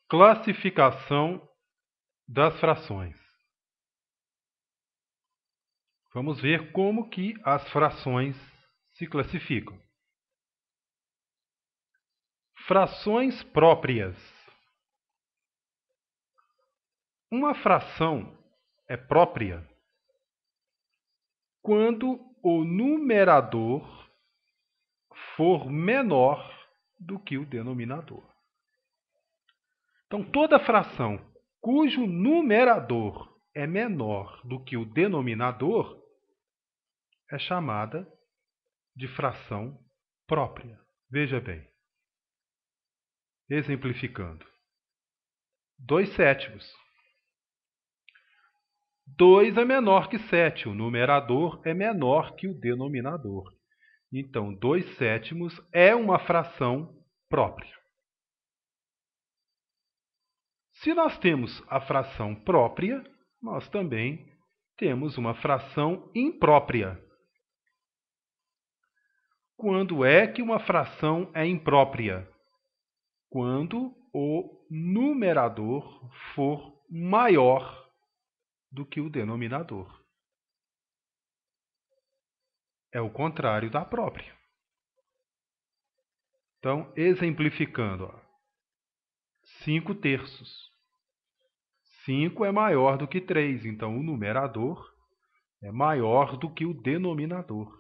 Classificação das frações. Vamos ver como que as frações se classificam. Frações próprias. Uma fração é própria quando o numerador for menor do que o denominador. Então, toda fração cujo numerador é menor do que o denominador é chamada de fração própria. Veja bem. Exemplificando. 2/7. 2 é menor que 7. O numerador é menor que o denominador. Então, 2/7 é uma fração própria. Se nós temos a fração própria, nós também temos uma fração imprópria. Quando é que uma fração é imprópria? Quando o numerador for maior do que o denominador. É o contrário da própria. Então, exemplificando, 5/3. 5 é maior do que 3, então o numerador é maior do que o denominador.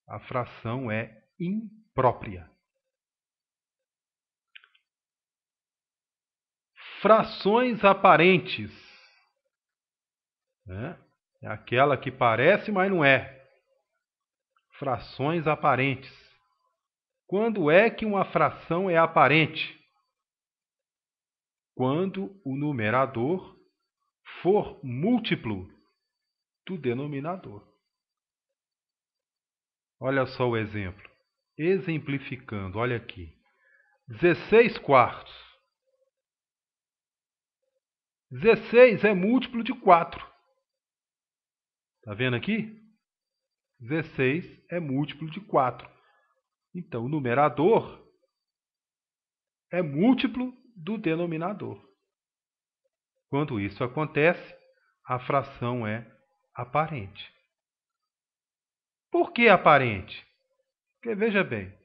A fração é imprópria. Frações aparentes. É aquela que parece, mas não é. Frações aparentes. Quando é que uma fração é aparente? Quando o numerador for múltiplo do denominador. Olha só o exemplo. Exemplificando, olha aqui. 16/4. 16 é múltiplo de 4. Está vendo aqui? 16 é múltiplo de 4. Então, o numerador é múltiplo do denominador. Quando isso acontece, a fração é aparente. Por que aparente? Porque, veja bem,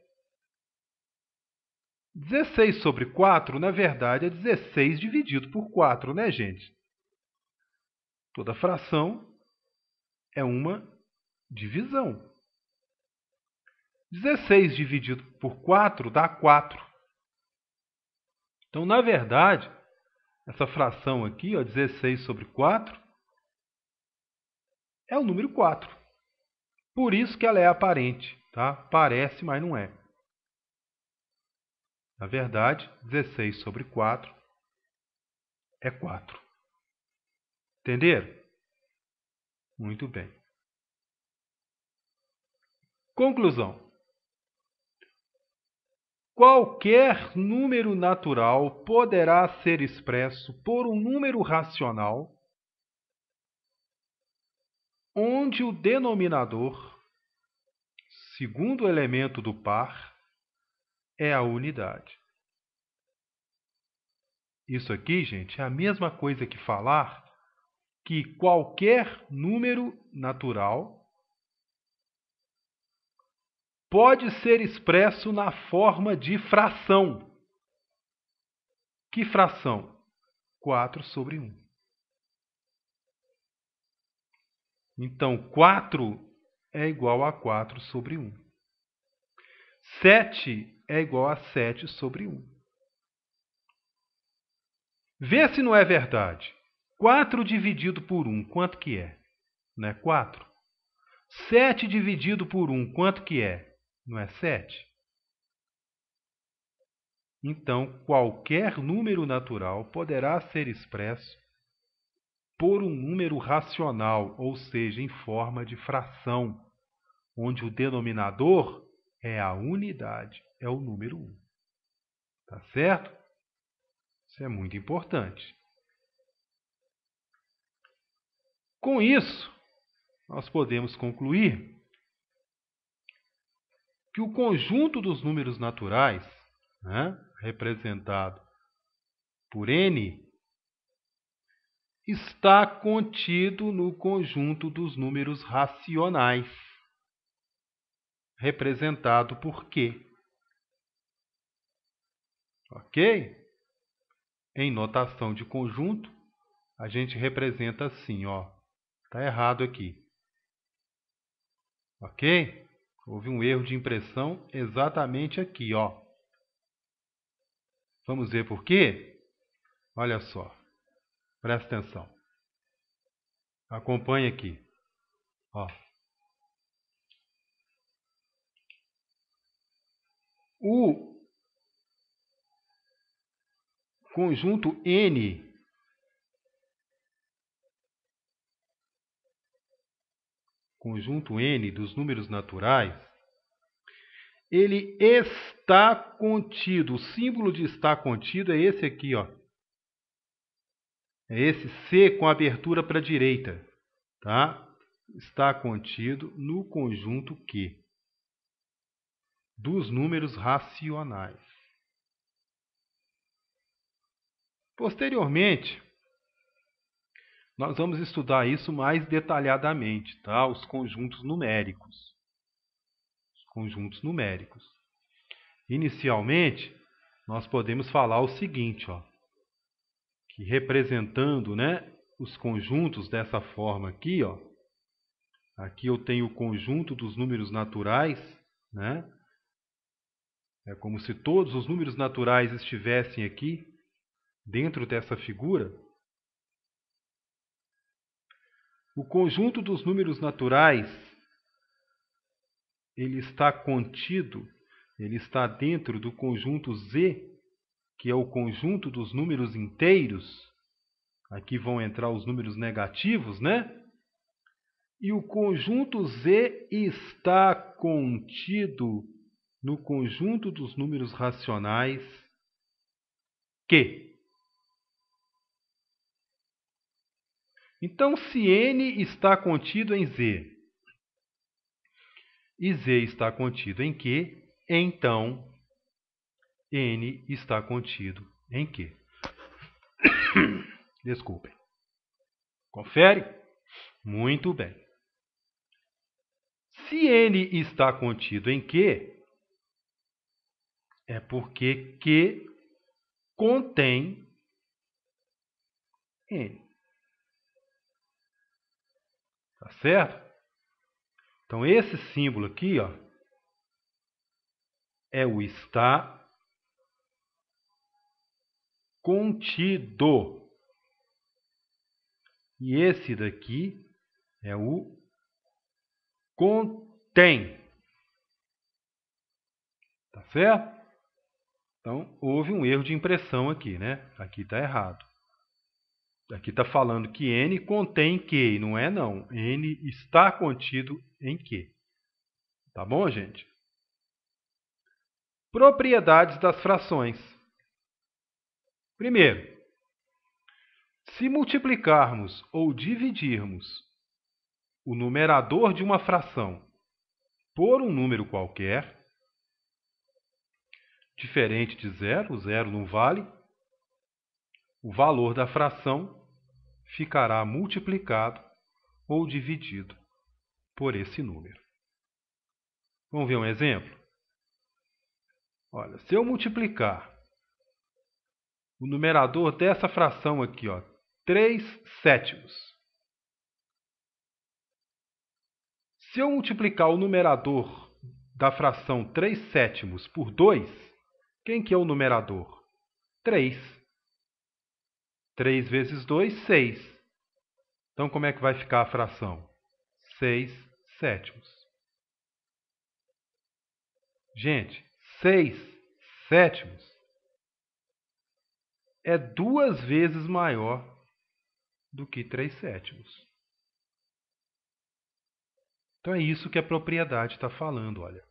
16/4, na verdade, é 16 dividido por 4, né, gente? Toda fração é uma divisão. 16 dividido por 4 dá 4. Então, na verdade, essa fração aqui, 16/4, é o número 4. Por isso que ela é aparente. Tá? Parece, mas não é. Na verdade, 16/4 é 4. Entenderam? Muito bem. Conclusão. Qualquer número natural poderá ser expresso por um número racional onde o denominador, segundo elemento do par, é a unidade. Isso aqui, gente, é a mesma coisa que falar que qualquer número natural pode ser expresso na forma de fração. Que fração? 4/1. Então, 4 é igual a 4/1. 7 é igual a 7/1. Vê se não é verdade. 4 dividido por 1, quanto que é? Não é 4? 7 dividido por 1, quanto que é? Não é 7? Então, qualquer número natural poderá ser expresso por um número racional, ou seja, em forma de fração, onde o denominador é a unidade, é o número 1. Tá certo? Isso é muito importante. Com isso, nós podemos concluir que o conjunto dos números naturais, representado por n está contido no conjunto dos números racionais, representado por Q. Ok? Em notação de conjunto, a gente representa assim, ó. Está errado aqui. Ok? Houve um erro de impressão exatamente aqui, ó. Vamos ver por quê? Olha só. Presta atenção. Acompanhe aqui. Ó. O conjunto N dos números naturais, ele está contido. O símbolo de estar contido é esse aqui, ó. É esse C com abertura para a direita, tá? Está contido no conjunto Q dos números racionais. Posteriormente, nós vamos estudar isso mais detalhadamente, tá? Os conjuntos numéricos. Os conjuntos numéricos. Inicialmente, nós podemos falar o seguinte, ó, que representando, né, os conjuntos dessa forma aqui, ó, aqui eu tenho o conjunto dos números naturais, né? É como se todos os números naturais estivessem aqui dentro dessa figura. O conjunto dos números naturais, ele está contido, ele está dentro do conjunto Z, que é o conjunto dos números inteiros. Aqui vão entrar os números negativos, né? E o conjunto Z está contido no conjunto dos números racionais Q. Então, se N está contido em Z e Z está contido em Q, então N está contido em Q. Desculpem. Confere? Muito bem. Se N está contido em Q, é porque Q contém N. Tá certo? Então, esse símbolo aqui, ó, é o está contido. E esse daqui é o contém. Tá certo? Então, houve um erro de impressão aqui, né? Aqui está errado. Aqui está falando que N contém Q, e não é não. N está contido em Q. Tá bom, gente? Propriedades das frações. Primeiro, se multiplicarmos ou dividirmos o numerador de uma fração por um número qualquer, diferente de zero, o zero não vale, o valor da fração ficará multiplicado ou dividido por esse número. Vamos ver um exemplo? Olha, se eu multiplicar o numerador dessa fração aqui, ó, 3/7. Se eu multiplicar o numerador da fração 3/7 por 2, quem que é o numerador? 3. 3 vezes 2, 6. Então, como é que vai ficar a fração? 6/7. Gente, 6/7 é 2 vezes maior do que 3/7. Então, é isso que a propriedade está falando, olha.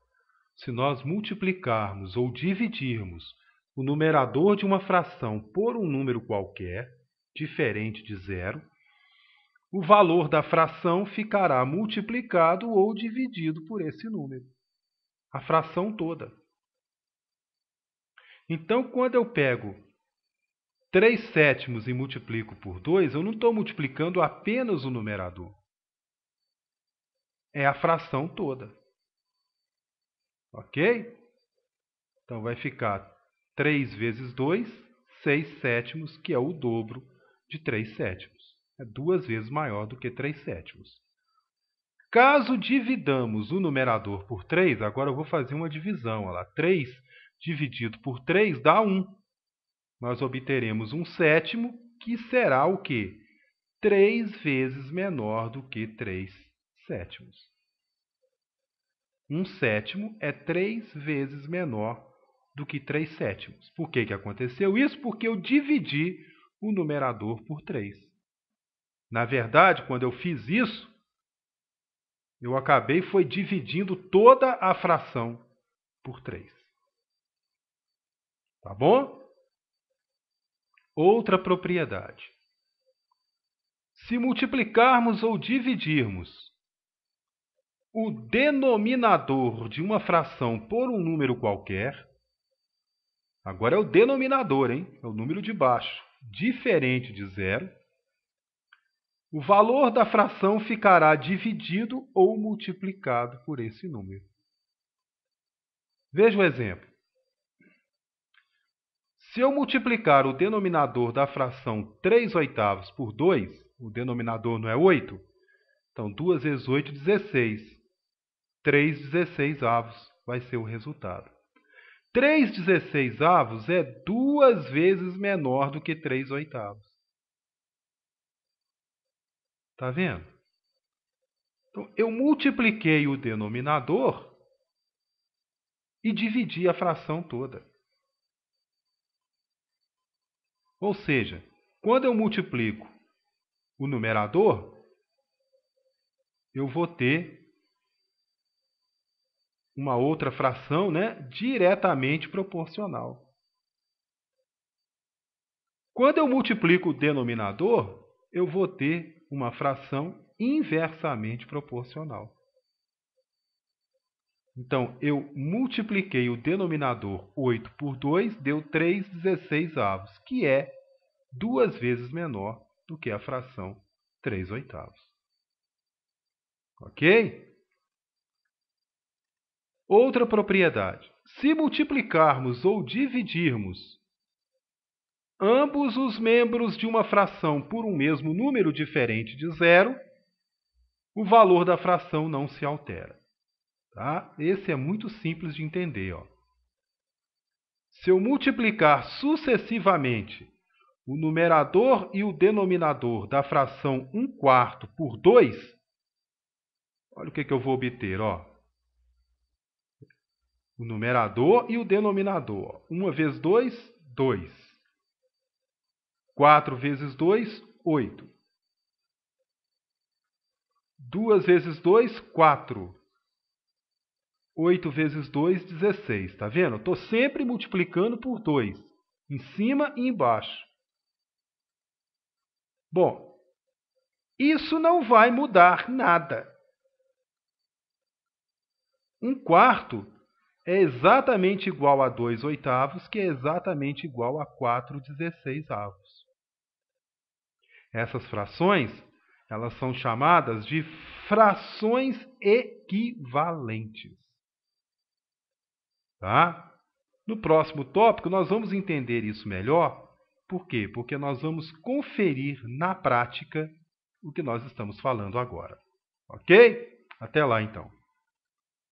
Se nós multiplicarmos ou dividirmos o numerador de uma fração por um número qualquer, diferente de zero, o valor da fração ficará multiplicado ou dividido por esse número. A fração toda. Então, quando eu pego 3/7 e multiplico por 2, eu não estou multiplicando apenas o numerador. É a fração toda. Ok? Então, vai ficar 3 vezes 2, 6/7, que é o dobro de 3/7. É 2 vezes maior do que 3/7. Caso dividamos o numerador por 3, agora eu vou fazer uma divisão. Olha lá, 3 dividido por 3 dá 1. Nós obteremos 1/7, que será o quê? 3 vezes menor do que 3/7. 1/7 é 3 vezes menor do que 3/7. Por que aconteceu isso? Porque eu dividi o numerador por 3. Na verdade, quando eu fiz isso, eu acabei dividindo toda a fração por 3. Tá bom? Outra propriedade. Se multiplicarmos ou dividirmos o denominador de uma fração por um número qualquer, agora é o denominador, hein? É o número de baixo, diferente de 0, o valor da fração ficará dividido ou multiplicado por esse número. Veja o exemplo. Se eu multiplicar o denominador da fração 3/8 por 2, o denominador não é 8? Então, 2 vezes 8, 16. 3/16 vai ser o resultado. 3/16 é 2 vezes menor do que 3/8. Está vendo? Então, eu multipliquei o denominador e dividi a fração toda. Ou seja, quando eu multiplico o numerador, eu vou ter uma outra fração, diretamente proporcional. Quando eu multiplico o denominador, eu vou ter uma fração inversamente proporcional. Então, eu multipliquei o denominador 8 por 2, deu 3/16, que é 2 vezes menor do que a fração 3/8. Ok? Outra propriedade. Se multiplicarmos ou dividirmos ambos os membros de uma fração por um mesmo número diferente de 0, o valor da fração não se altera. Tá? Esse é muito simples de entender. Ó. Se eu multiplicar sucessivamente o numerador e o denominador da fração 1/4 por 2, olha o que eu vou obter. Ó. O numerador e o denominador. 1 vezes 2, 2. 4 vezes 2, 8. 2 vezes 2, 4. 8 vezes 2, 16. Está vendo? Estou sempre multiplicando por 2, em cima e embaixo. Bom, isso não vai mudar nada. 1/4 é exatamente igual a 2/8, que é exatamente igual a 4/16. Essas frações, elas são chamadas de frações equivalentes. Tá? No próximo tópico, nós vamos entender isso melhor. Por quê? Porque nós vamos conferir na prática o que nós estamos falando agora. Ok? Até lá, então.